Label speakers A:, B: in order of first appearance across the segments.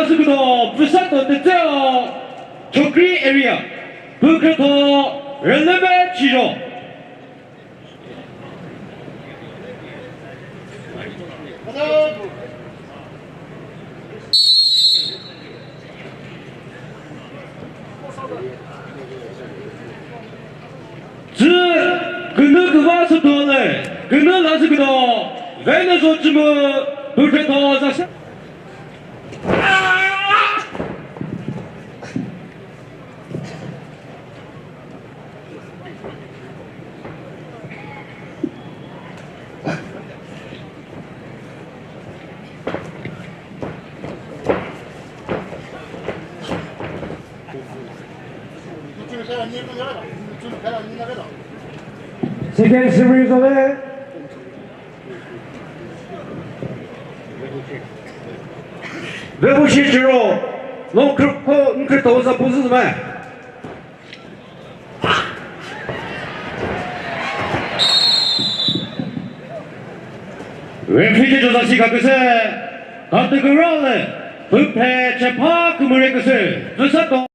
A: ラスクのプサトテツオチョクリエリアブクトレレベチロズグヌクワストレグヌラスクのベネゾチムブクトザシ
B: Second series of it.
A: 외부시 주로 농크코 도사 부스만 왼피지 조사시 가그세 가뜨그럴레 부패 체파 그물의 것을 누사또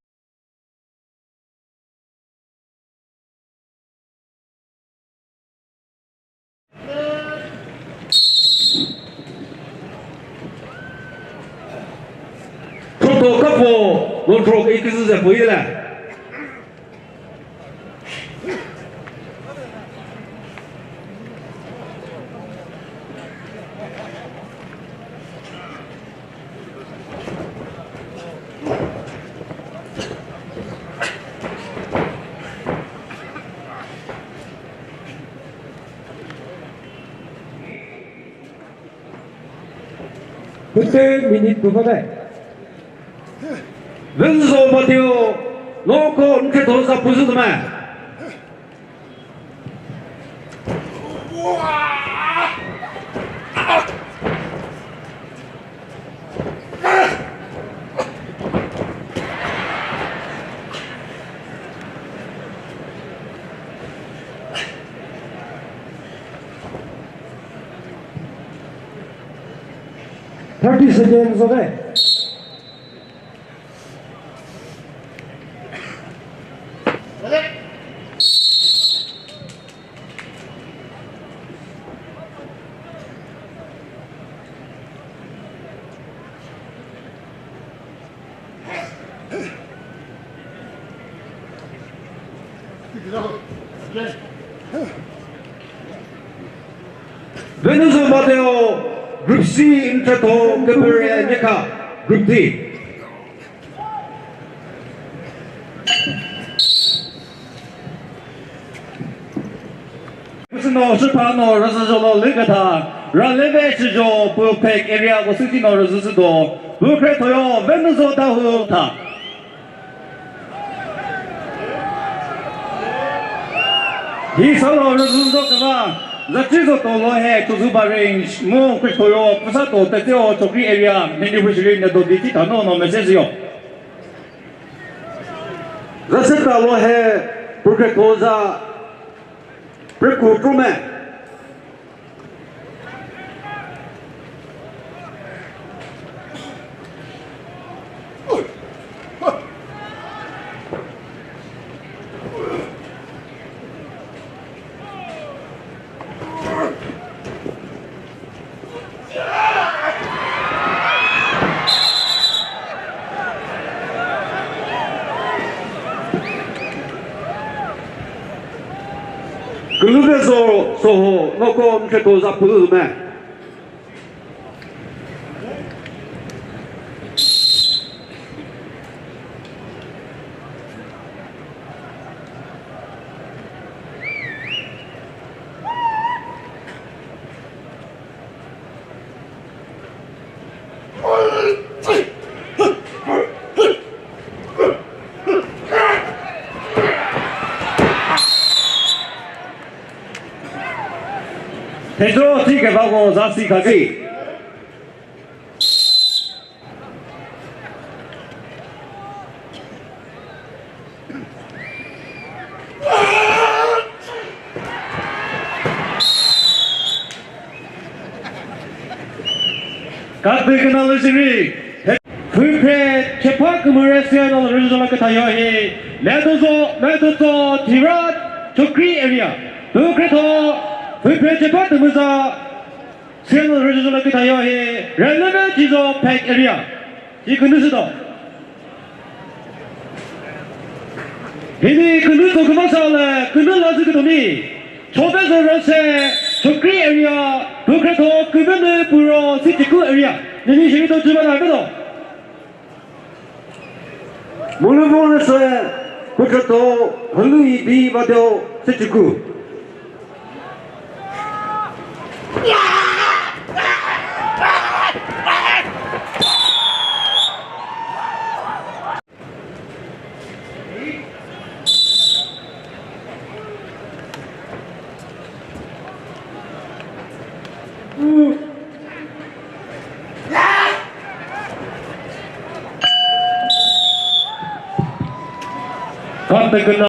A: 프로토 카포 논트로 이크스세 보이래
B: 그때 미닛 부분에
A: 왼손 버티오 놓고 이렇게 도사 부수더만
B: Thirty seconds of it.
A: 왼손 버티오 그룹 C 인터토 그물의 메카 그룹 D 무슨 너 스파노 러서절로 리가타 랄레베치조 부펙 에리아고 스티노 러스스도 부크레토요 왼손 다후타 이설로 러스스도가 자치도 또로해 투수바링 뭐 그토요 부사도 때요 저기 에리아 매니부시리네도 디지털 노노 메시지요 자치도로해 부크토자 브레이크 프로맨 글루베소 소호 놓고 이렇게 도사 부르면 대조 티켓하고 자식까지 가뜩이나 열심히 그 불패 재파 금을 수행하는 르즈존라크 타이어히 레드소 디라 조크리 에리아 불패터 불패 재파 금을사 수행하는 르즈존라크 타이어히 렐레베 지조 팩 에리아 이 근느스도 이니 근느도 그만사래 근느라즈 그도니 초대서 러세 조크리 에리아 불패터 그면을 불어 시티쿠 에리아 이니 시리도 주만 알베도
C: 모노모노스에 그것도 방금이 비바도 세치구
A: 갓 끝나